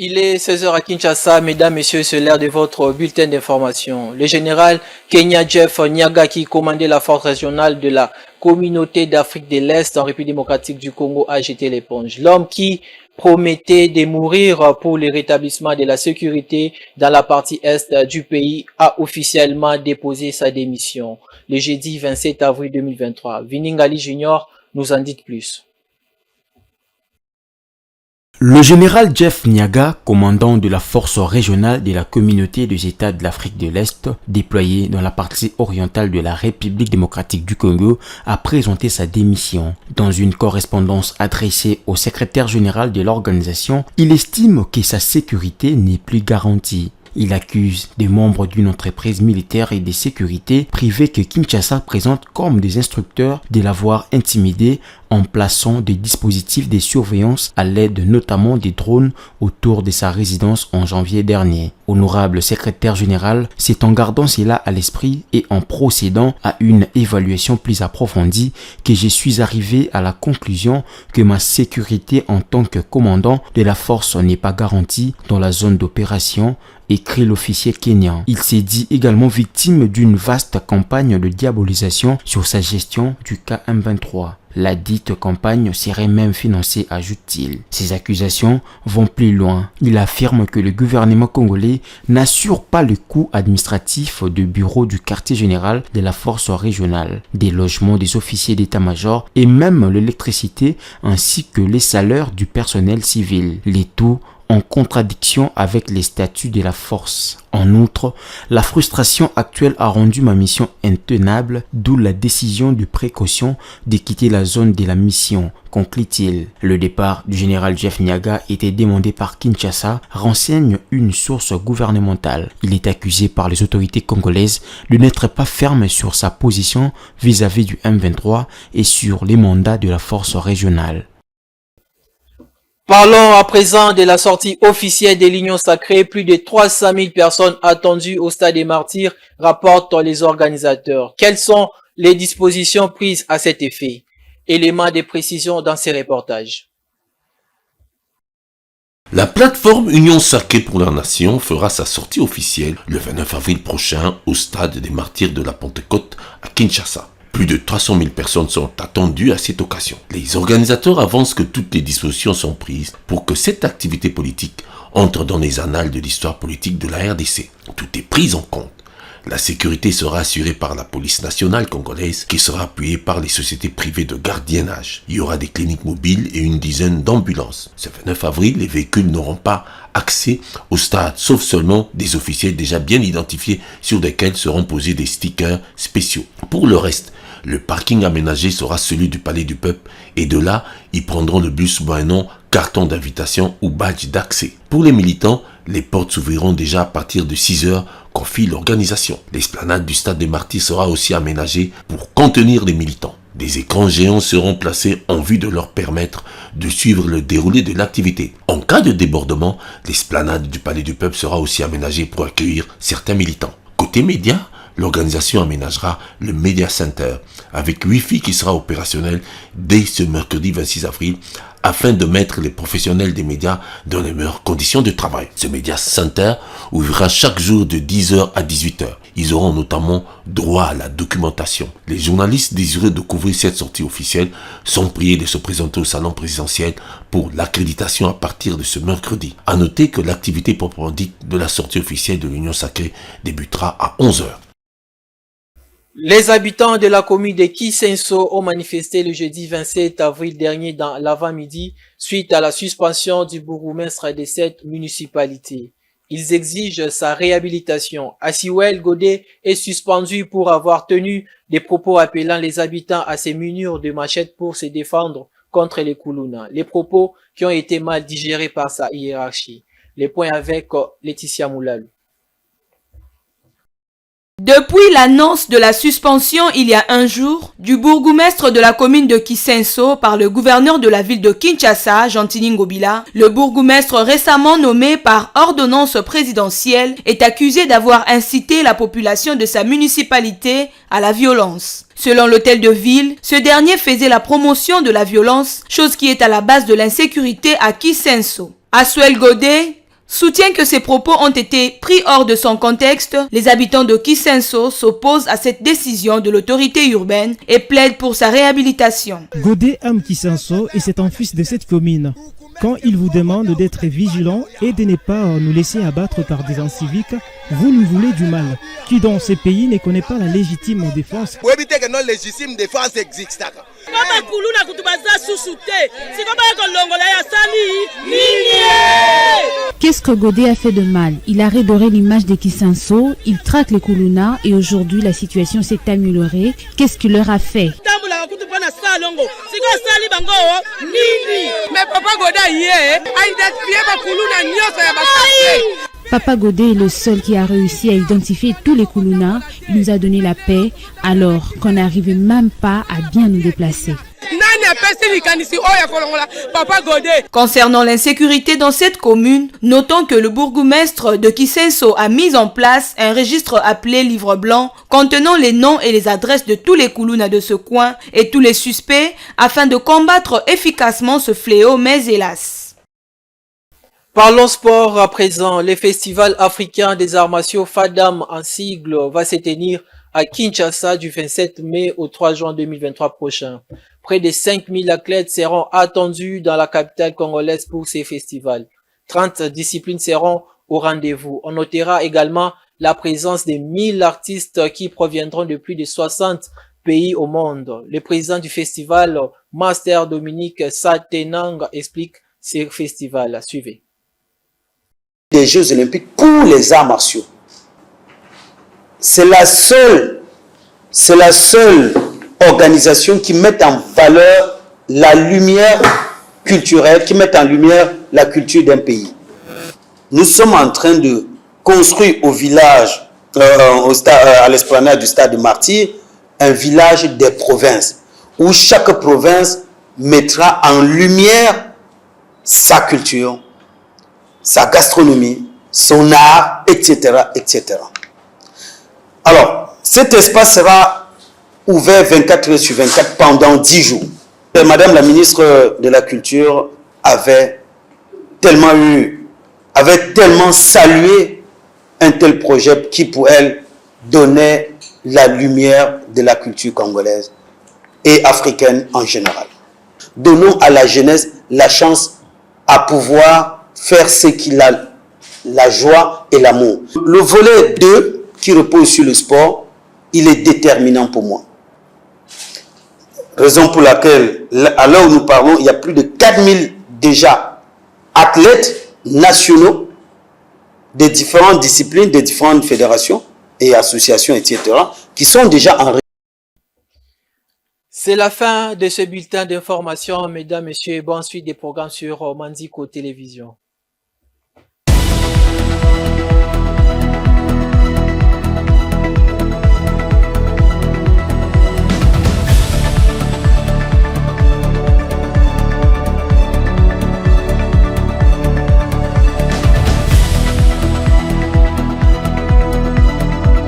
Il est 16 heures à Kinshasa, mesdames, messieurs, c'est l'heure de votre bulletin d'information. Le général Kenya Jeff Nyaga, qui commandait la force régionale de la communauté d'Afrique de l'Est en République démocratique du Congo, a jeté l'éponge. L'homme qui promettait de mourir pour le rétablissement de la sécurité dans la partie est du pays a officiellement déposé sa démission le jeudi 27 avril 2023. Viningali Junior nous en dit plus. Le général Jeff Nyaga, commandant de la force régionale de la communauté des États de l'Afrique de l'Est, déployée dans la partie orientale de la République démocratique du Congo, a présenté sa démission. Dans une correspondance adressée au secrétaire général de l'organisation, il estime que sa sécurité n'est plus garantie. Il accuse des membres d'une entreprise militaire et de sécurité privée que Kinshasa présente comme des instructeurs de l'avoir intimidé en plaçant des dispositifs de surveillance à l'aide notamment des drones autour de sa résidence en janvier dernier. Honorable secrétaire général, c'est en gardant cela à l'esprit et en procédant à une évaluation plus approfondie que je suis arrivé à la conclusion que ma sécurité en tant que commandant de la force n'est pas garantie dans la zone d'opération, écrit l'officier kenyan. Il s'est dit également victime d'une vaste campagne de diabolisation sur sa gestion du cas M23. La dite campagne serait même financée, ajoute-t-il. Ces accusations vont plus loin. Il affirme que le gouvernement congolais n'assure pas le coût administratif du bureau du quartier général de la force régionale, des logements des officiers d'état-major et même l'électricité ainsi que les salaires du personnel civil. Les tout en contradiction avec les statuts de la force. En outre, la frustration actuelle a rendu ma mission intenable, d'où la décision de précaution de quitter la zone de la mission, conclut-il. Le départ du général Jeff Nyaga était demandé par Kinshasa, renseigne une source gouvernementale. Il est accusé par les autorités congolaises de n'être pas ferme sur sa position vis-à-vis du M23 et sur les mandats de la force régionale. Parlons à présent de la sortie officielle de l'Union sacrée. Plus de 300 000 personnes attendues au stade des Martyrs, rapportent les organisateurs. Quelles sont les dispositions prises à cet effet? Éléments de précision dans ces reportages. La plateforme Union Sacrée pour la Nation fera sa sortie officielle le 29 avril prochain au stade des Martyrs de la Pentecôte à Kinshasa. Plus de 300 000 personnes sont attendues à cette occasion. Les organisateurs avancent que toutes les dispositions sont prises pour que cette activité politique entre dans les annales de l'histoire politique de la RDC. Tout est pris en compte. La sécurité sera assurée par la police nationale congolaise qui sera appuyée par les sociétés privées de gardiennage. Il y aura des cliniques mobiles et une dizaine d'ambulances. Ce 29 avril, les véhicules n'auront pas accès au stade, sauf seulement des officiels déjà bien identifiés sur lesquels seront posés des stickers spéciaux. Pour le reste, le parking aménagé sera celui du Palais du Peuple et de là, ils prendront le bus moyennant carton d'invitation ou badge d'accès. Pour les militants, les portes s'ouvriront déjà à partir de 6 heures, confie l'organisation. L'esplanade du stade des Martyrs sera aussi aménagée pour contenir les militants. Des écrans géants seront placés en vue de leur permettre de suivre le déroulé de l'activité. En cas de débordement, l'esplanade du Palais du Peuple sera aussi aménagée pour accueillir certains militants. Côté médias, l'organisation aménagera le Media Center avec Wi-Fi qui sera opérationnel dès ce mercredi 26 avril afin de mettre les professionnels des médias dans les meilleures conditions de travail. Ce Media Center ouvrira chaque jour de 10h à 18h. Ils auront notamment droit à la documentation. Les journalistes désireux de couvrir cette sortie officielle sont priés de se présenter au salon présidentiel pour l'accréditation à partir de ce mercredi. À noter que l'activité proprement dite de la sortie officielle de l'Union Sacrée débutera à 11h. Les habitants de la commune de Kisenso ont manifesté le jeudi 27 avril dernier dans l'avant-midi suite à la suspension du bourgmestre de cette municipalité. Ils exigent sa réhabilitation. Asiwel Godet est suspendu pour avoir tenu des propos appelant les habitants à se munir de machettes pour se défendre contre les Koulouna. Les propos qui ont été mal digérés par sa hiérarchie. Les points avec Laetitia Moulalou. Depuis l'annonce de la suspension il y a un jour du bourgmestre de la commune de Kisenso par le gouverneur de la ville de Kinshasa, Gentili Ngobila, le bourgmestre récemment nommé par ordonnance présidentielle est accusé d'avoir incité la population de sa municipalité à la violence. Selon l'hôtel de ville, ce dernier faisait la promotion de la violence, chose qui est à la base de l'insécurité à Kisenso. Asiwel Godet soutient que ces propos ont été pris hors de son contexte. Les habitants de Kisenso s'opposent à cette décision de l'autorité urbaine et plaident pour sa réhabilitation. Godé aime Kisenso et c'est un fils de cette commune. Quand il vous demande d'être vigilant et de ne pas nous laisser abattre par des inciviques, vous nous voulez du mal. Qui dans ces pays ne connaît pas la légitime défense? Pour éviter que non légitime défense existe. Qu'est-ce que Godé a fait de mal? Il a redoré l'image de Kisenso, il traque les Kuluna et aujourd'hui la situation s'est améliorée. Qu'est-ce qu'il leur a fait? Papa Godé est le seul qui a réussi à identifier tous les Kuluna. Il nous a donné la paix alors qu'on n'arrivait même pas à bien nous déplacer. Concernant l'insécurité dans cette commune, notons que le bourgmestre de Kisenso a mis en place un registre appelé Livre Blanc contenant les noms et les adresses de tous les Kuluna de ce coin et tous les suspects afin de combattre efficacement ce fléau, mais hélas. Parlons sport à présent. Le festival africain des arts martiaux FADAM en sigle va se tenir à Kinshasa du 27 mai au 3 juin 2023 prochain. Près de 5000 athlètes seront attendus dans la capitale congolaise pour ces festivals. 30 disciplines seront au rendez-vous. On notera également la présence de 1000 artistes qui proviendront de plus de 60 pays au monde. Le président du festival, Master Dominique Satenang, explique ces festivals. Suivez. Des Jeux Olympiques pour les arts martiaux. C'est la seule organisation qui met en valeur la lumière culturelle, qui met en lumière la culture d'un pays. Nous sommes en train de construire au village, à l'esplanade du stade de Martyrs, un village des provinces, où chaque province mettra en lumière sa culture, sa gastronomie, son art, etc., etc. Alors, cet espace sera ouvert 24 heures sur 24 pendant 10 jours. Et Madame la ministre de la Culture avait tellement salué un tel projet qui, pour elle, donnait la lumière de la culture congolaise et africaine en général. Donnons à la jeunesse la chance à pouvoir faire ce qu'il a, la joie et l'amour. Le volet 2, qui repose sur le sport, il est déterminant pour moi. Raison pour laquelle, à l'heure où nous parlons, il y a plus de 4000 déjà athlètes nationaux des différentes disciplines, des différentes fédérations et associations, etc., qui sont déjà en. C'est la fin de ce bulletin d'information, mesdames, messieurs, et bonne suite des programmes sur Mandiko Télévision.